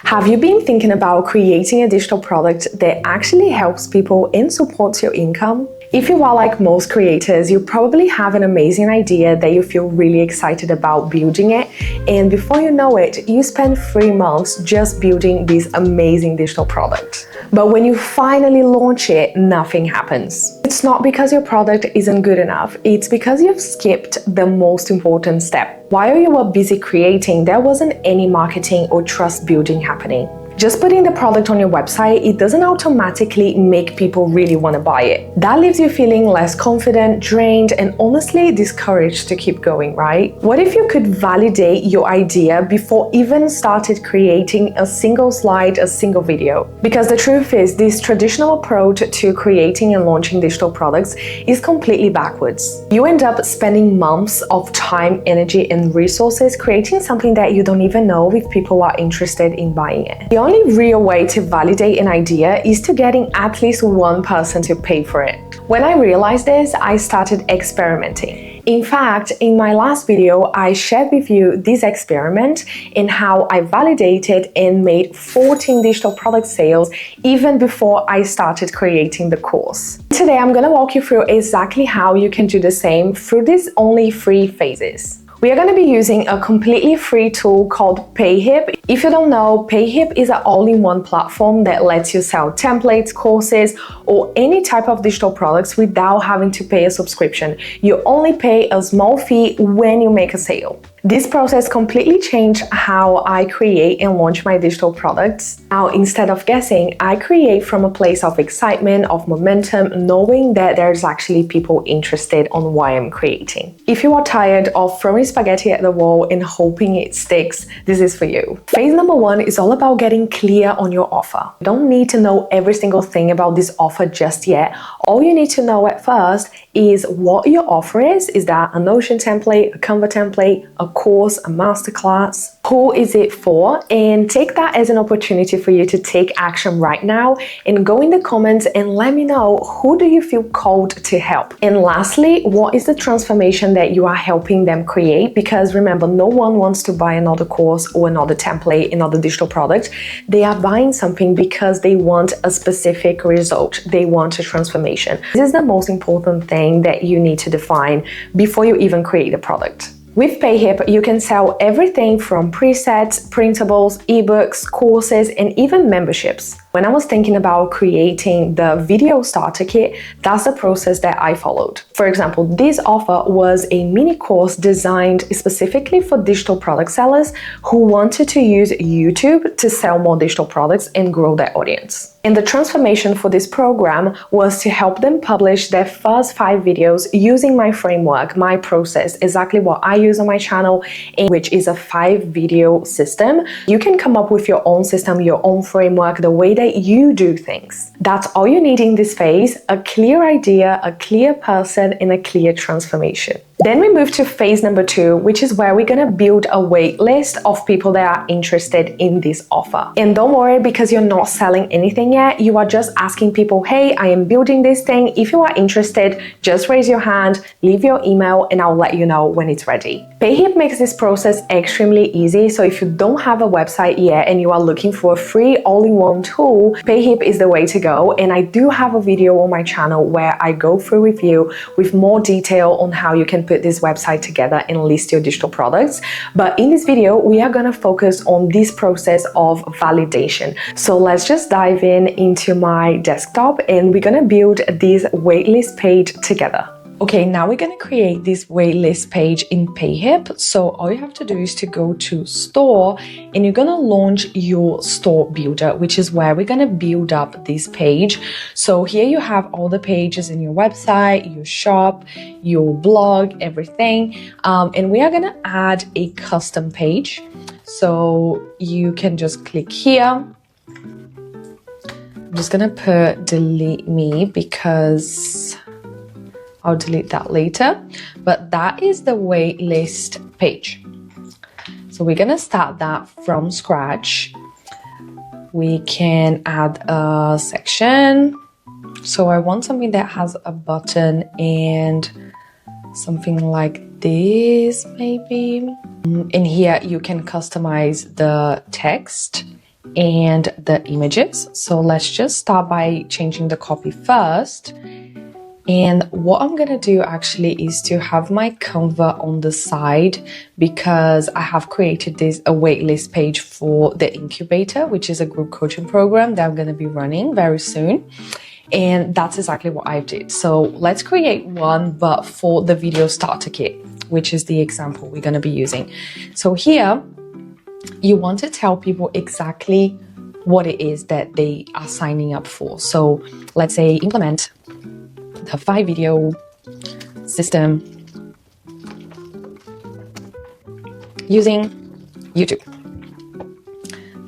Have you been thinking about creating a digital product that actually helps people and supports your income? If you are like most creators, you probably have an amazing idea that you feel really excited about building it, and before you know it, you spend 3 months just building this amazing digital product. But when you finally launch it, nothing happens. It's not because your product isn't good enough, it's because you've skipped the most important step. While you were busy creating, there wasn't any marketing or trust building happening. Just putting the product on your website, it doesn't automatically make people really want to buy it. That leaves you feeling less confident, drained, and honestly discouraged to keep going, right? What if you could validate your idea before even started creating a single slide, a single video? Because the truth is, this traditional approach to creating and launching digital products is completely backwards. You end up spending months of time, energy, and resources creating something that you don't even know if people are interested in buying it. The only real way to validate an idea is to getting at least one person to pay for it. When I realized this, I started experimenting. In fact, in my last video, I shared with you this experiment in how I validated and made 14 digital product sales even before I started creating the course. Today, I'm gonna walk you through exactly how you can do the same through these only 3 phases. We are going to be using a completely free tool called PayHip. If you don't know, PayHip is an all-in-one platform that lets you sell templates, courses, or any type of digital products without having to pay a subscription. You only pay a small fee when you make a sale. This process completely changed how I create and launch my digital products. Now, instead of guessing, I create from a place of excitement, of momentum, knowing that there's actually people interested on why I'm creating. If you are tired of throwing spaghetti at the wall and hoping it sticks, this is for you. Phase number 1 is all about getting clear on your offer. You don't need to know every single thing about this offer just yet. All you need to know at first is what your offer is. Is that a Notion template, a Canva template, a course, a masterclass? Who is it for? And take that as an opportunity for you to take action right now and go in the comments and let me know, who do you feel called to help? And lastly, what is the transformation that you are helping them create? Because remember, no one wants to buy another course or another template, another digital product. They are buying something because they want a specific result. They want a transformation. This is the most important thing that you need to define before you even create a product. With PayHip, you can sell everything from presets, printables, ebooks, courses, and even memberships. When I was thinking about creating the video starter kit, that's the process that I followed. For example, this offer was a mini course designed specifically for digital product sellers who wanted to use YouTube to sell more digital products and grow their audience. And the transformation for this program was to help them publish their first 5 videos using my framework, my process, exactly what I use on my channel, which is a 5-video system. You can come up with your own system, your own framework, the way that you do things. That's all you need in this phase: a clear idea, a clear person, and a clear transformation. Then we move to phase number 2, which is where we're gonna build a wait list of people that are interested in this offer. And don't worry, because you're not selling anything yet, you are just asking people, hey, I am building this thing. If you are interested, just raise your hand, leave your email, and I'll let you know when it's ready. PayHip makes this process extremely easy, so if you don't have a website yet and you are looking for a free all-in-one tool, PayHip is the way to go. And I do have a video on my channel where I go through with you with more detail on how you can put this website together and list your digital products. But in this video, we are gonna focus on this process of validation. So let's just dive into my desktop and we're gonna build this waitlist page together. Okay, now we're going to create this waitlist page in PayHip. So all you have to do is to go to store and you're going to launch your store builder, which is where we're going to build up this page. So here you have all the pages in your website, your shop, your blog, everything. And we are going to add a custom page. So you can just click here. I'm just going to put delete me because I'll delete that later, but that is the waitlist page. So we're gonna start that from scratch. We can add a section. So I want something that has a button and something like this maybe. In here you can customize the text and the images. So let's just start by changing the copy first. And what I'm gonna do actually is to have my Canva on the side, because I have created a waitlist page for the incubator, which is a group coaching program that I'm gonna be running very soon. And that's exactly what I did. So let's create one, but for the video starter kit, which is the example we're gonna be using. So here, you want to tell people exactly what it is that they are signing up for. So let's say implement the 5-video system using YouTube.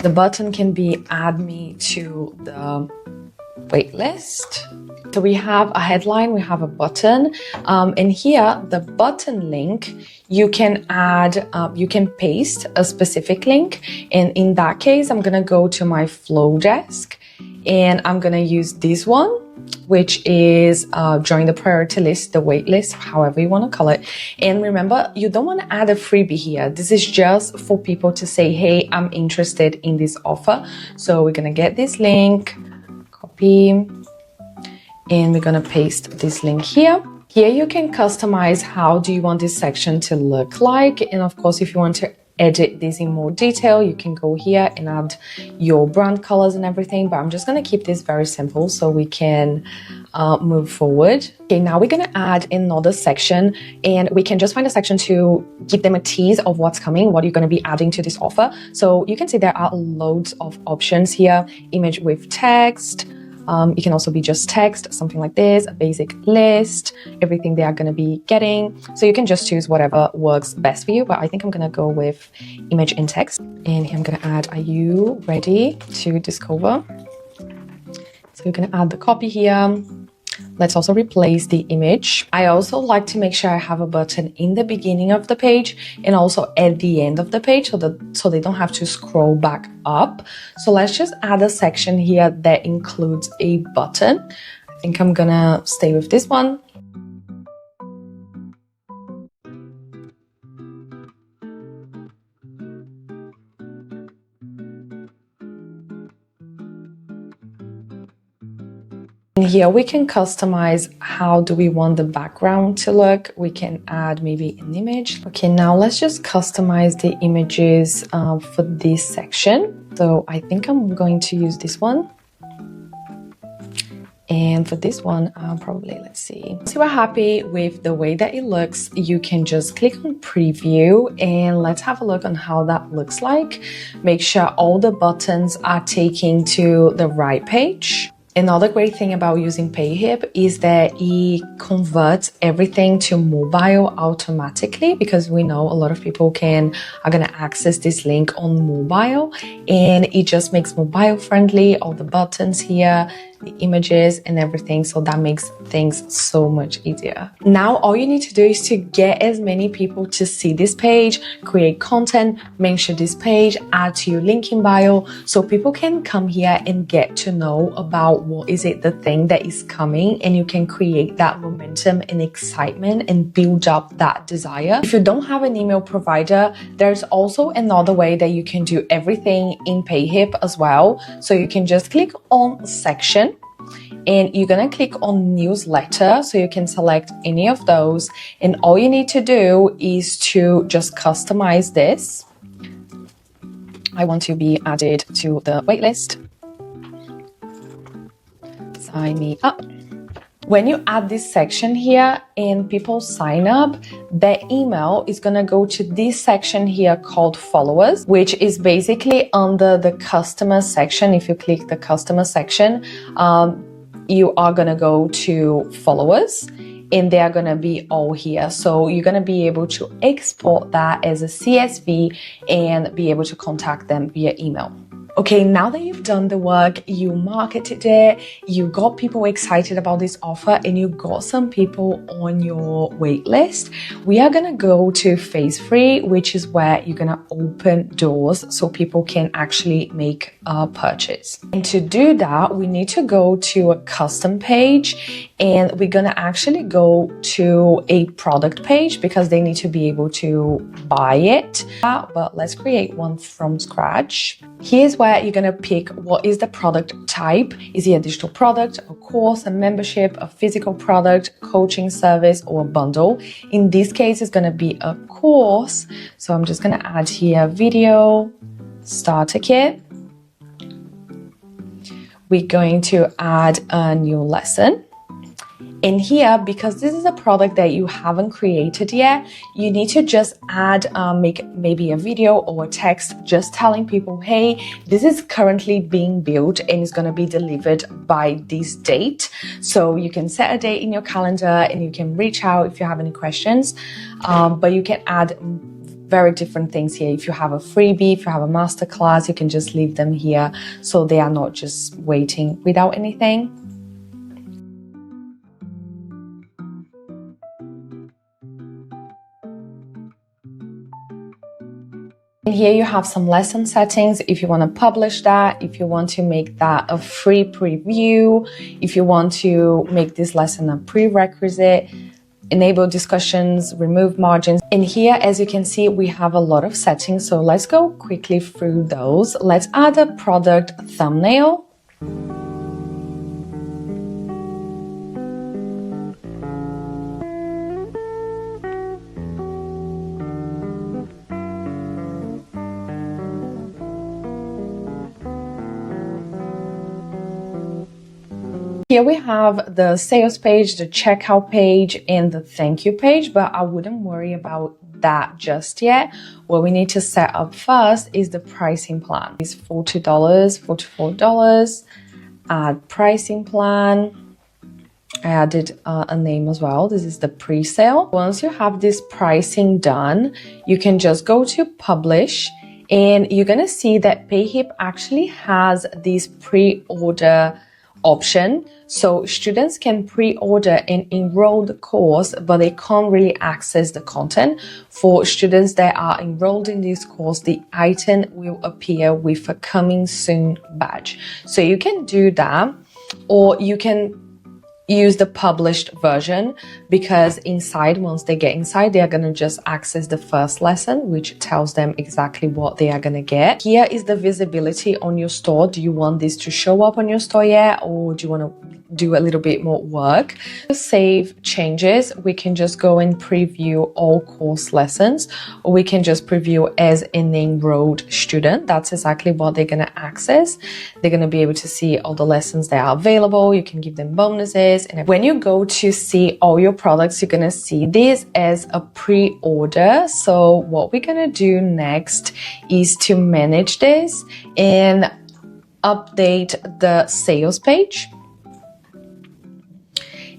The button can be add me to the waitlist. So we have a headline, we have a button, and here the button link, you can add, you can paste a specific link. And in that case, I'm gonna go to my flow desk and I'm gonna use this one, which is join the priority list, the wait list, however you want to call it. And remember, you don't want to add a freebie here. This is just for people to say, hey, I'm interested in this offer. So we're going to get this link, copy, and we're going to paste this link here. Here you can customize how do you want this section to look like. And of course, if you want to edit this in more detail, you can go here and add your brand colors and everything, but I'm just going to keep this very simple so we can move forward. Okay, now we're going to add another section, and we can just find a section to give them a tease of what's coming, what you're going to be adding to this offer. So you can see there are loads of options here. Image with text. It can also be just text, something like this, a basic list, everything they are going to be getting. So you can just choose whatever works best for you, but I think I'm going to go with image in text. And here I'm going to add, are you ready to discover? So you're going to add the copy here. Let's also replace the image. I also like to make sure I have a button in the beginning of the page and also at the end of the page so they don't have to scroll back up. So let's just add a section here that includes a button. I think I'm gonna stay with this one. And here we can customize how do we want the background to look. We can add maybe an image. Okay, now let's just customize the images for this section. So I think I'm going to use this one. And for this one, probably, let's see. Once you are happy with the way that it looks, you can just click on preview and let's have a look on how that looks like. Make sure all the buttons are taking to the right page. Another great thing about using PayHip is that it converts everything to mobile automatically, because we know a lot of people are going to access this link on mobile, and it just makes mobile friendly, all the buttons here, the images and everything. So that makes things so much easier. Now, all you need to do is to get as many people to see this page, create content, mention this page, add to your link in bio, so people can come here and get to know about what is it the thing that is coming, and you can create that momentum and excitement and build up that desire. If you don't have an email provider, there's also another way that you can do everything in PayHip as well. So you can just click on section and you're gonna click on newsletter, so you can select any of those, and all you need to do is to just customize this. I want to be added to the waitlist. Sign me up. When you add this section here and people sign up, their email is gonna go to this section here called followers, which is basically under the customer section. If you click the customer section, you are gonna go to followers and they are gonna be all here. So you're gonna be able to export that as a CSV and be able to contact them via email. Okay, now that you've done the work, you marketed it, you got people excited about this offer, and you got some people on your wait list, we are gonna go to phase 3, which is where you're gonna open doors so people can actually make a purchase. And to do that, we need to go to a custom page, and we're gonna actually go to a product page because they need to be able to buy it. But let's create one from scratch. Here's where you're going to pick what is the product type. Is it a digital product, a course, a membership, a physical product, coaching service, or a bundle? In this case, it's going to be a course. So I'm just going to add here video starter kit. We're going to add a new lesson. In here, because this is a product that you haven't created yet, you need to just add, make maybe a video or a text just telling people, hey, this is currently being built and it's going to be delivered by this date. So you can set a date in your calendar and you can reach out if you have any questions. But you can add very different things here. If you have a freebie, if you have a masterclass, you can just leave them here so they are not just waiting without anything. And here you have some lesson settings if you want to publish that, if you want to make that a free preview, if you want to make this lesson a prerequisite, enable discussions, remove margins. And here, as you can see, we have a lot of settings. So let's go quickly through those. Let's add a product thumbnail. Here we have the sales page, the checkout page, and the thank you page, but I wouldn't worry about that just yet. What we need to set up first is the pricing plan. It's $40, $44, add pricing plan. I added a name as well. This is the pre-sale. Once you have this pricing done, you can just go to publish and you're gonna see that PayHip actually has this pre-order option. So students can pre-order and enroll the course, but they can't really access the content. For students that are enrolled in this course, the item will appear with a coming soon badge. So you can do that, or you can use the published version, because inside, once they get inside, they are going to just access the first lesson, which tells them exactly what they are going to get. Here is the visibility on your store. Do you want this to show up on your store yet, or do you want to do a little bit more work? To save changes, we can just go and preview all course lessons, or we can just preview as an enrolled student. That's exactly what they're going to access. They're going to be able to see all the lessons that are available. You can give them bonuses. And when you go to see all your products, you're going to see this as a pre-order. So what we're going to do next is to manage this and update the sales page.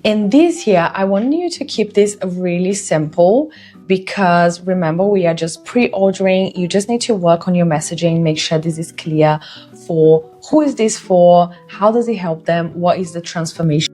And this here, I want you to keep this really simple, because remember, we are just pre-ordering. You just need to work on your messaging, make sure this is clear for who is this for, how does it help them, what is the transformation.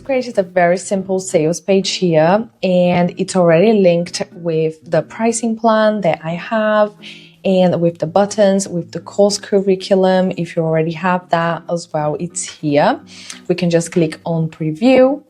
Created a very simple sales page here, and it's already linked with the pricing plan that I have, and with the buttons, with the course curriculum. If you already have that as well, it's here. We can just click on preview,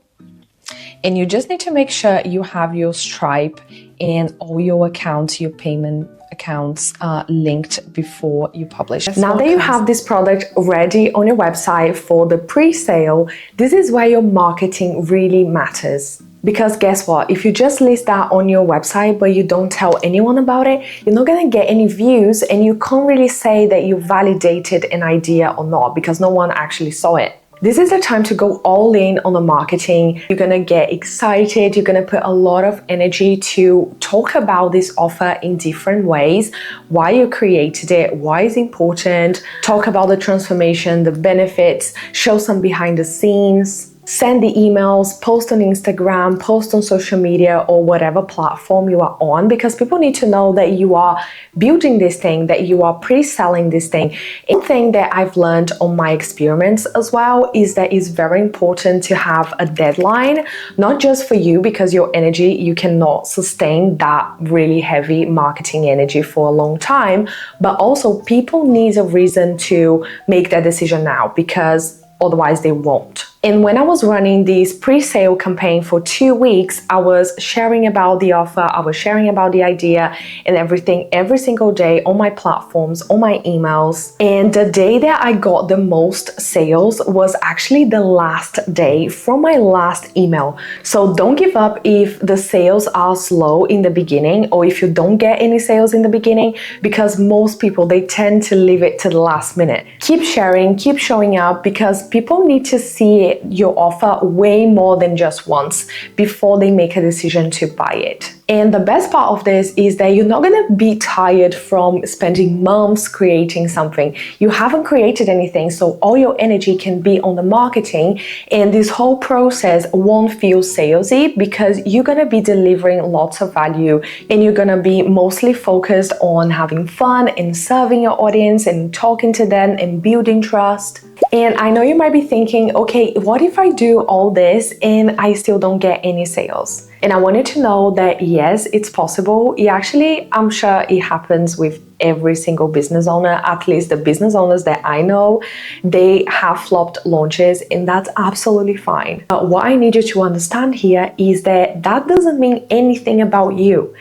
and you just need to make sure you have your Stripe and all your accounts, your payment accounts linked before you publish. Now that you have this product ready on your website for the pre-sale, this is where your marketing really matters. Because guess what? If you just list that on your website but you don't tell anyone about it, you're not going to get any views, and you can't really say that you validated an idea or not, because no one actually saw it. This is the time to go all in on the marketing. You're gonna get excited. You're gonna put a lot of energy to talk about this offer in different ways, why you created it, why it's important, talk about the transformation, the benefits, show some behind the scenes. Send the emails, post on Instagram, post on social media or whatever platform you are on, because people need to know that you are building this thing, that you are pre-selling this thing. One thing that I've learned on my experiments as well is that it's very important to have a deadline, not just for you because your energy, you cannot sustain that really heavy marketing energy for a long time, but also people need a reason to make that decision now because otherwise they won't. And when I was running this pre-sale campaign for 2 weeks, I was sharing about the offer, I was sharing about the idea and everything every single day on my platforms, on my emails. And the day that I got the most sales was actually the last day from my last email. So don't give up if the sales are slow in the beginning or if you don't get any sales in the beginning, because most people, they tend to leave it to the last minute. Keep sharing, keep showing up, because people need to see your offer way more than just once before they make a decision to buy it. And the best part of this is that you're not going to be tired from spending months creating something. You haven't created anything, so all your energy can be on the marketing, and this whole process won't feel salesy because you're going to be delivering lots of value and you're going to be mostly focused on having fun and serving your audience and talking to them and building trust. And I know you might be thinking, okay, what if I do all this and I still don't get any sales? And I want you to know that yes, it's possible. I'm sure it happens with every single business owner, at least the business owners that I know, they have flopped launches, and that's absolutely fine. But what I need you to understand here is that that doesn't mean anything about you.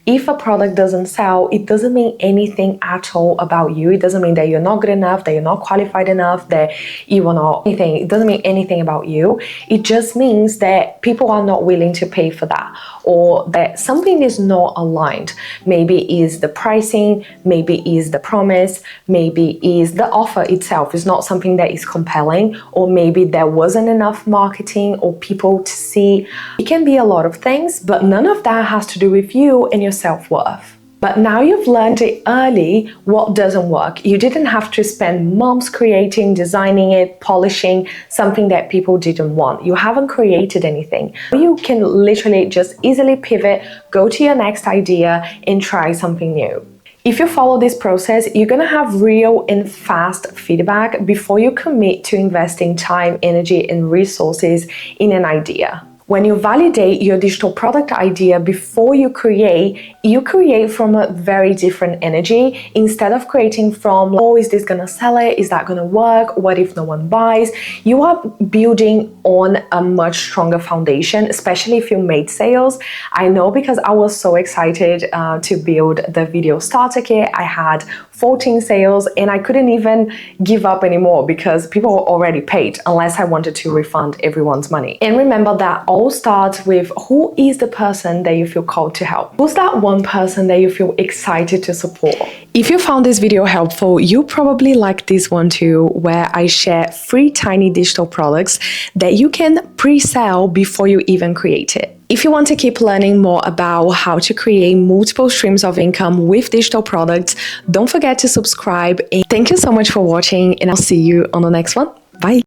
If a product doesn't sell, it doesn't mean anything at all about you. It doesn't mean that you're not good enough, that you're not qualified enough, that you are not anything. It doesn't mean anything about you. It just means that people are not willing to pay for that, or that something is not aligned. Maybe is the pricing, maybe is the promise, maybe is the offer itself is not something that is compelling, or maybe there wasn't enough marketing or people to see. It can be a lot of things, but none of that has to do with you and your self-worth. But now you've learned it early what doesn't work. You didn't have to spend months creating, designing it, polishing something that people didn't want. You haven't created anything. You can literally just easily pivot, go to your next idea and try something new. If you follow this process, you're gonna have real and fast feedback before you commit to investing time, energy, and resources in an idea. When you validate your digital product idea before you create from a very different energy. Instead of creating from, oh, is this gonna sell it? Is that gonna work? What if no one buys? You are building on a much stronger foundation, especially if you made sales. I know because I was so excited to build the video starter kit. I had 14 sales and I couldn't even give up anymore because people were already paid unless I wanted to refund everyone's money. And remember that all starts with who is the person that you feel called to help? Who's that one person that you feel excited to support? If you found this video helpful, you probably like this one too, where I share free tiny digital products that you can pre-sell before you even create it. If you want to keep learning more about how to create multiple streams of income with digital products, don't forget to subscribe. And thank you so much for watching, and I'll see you on the next one. Bye.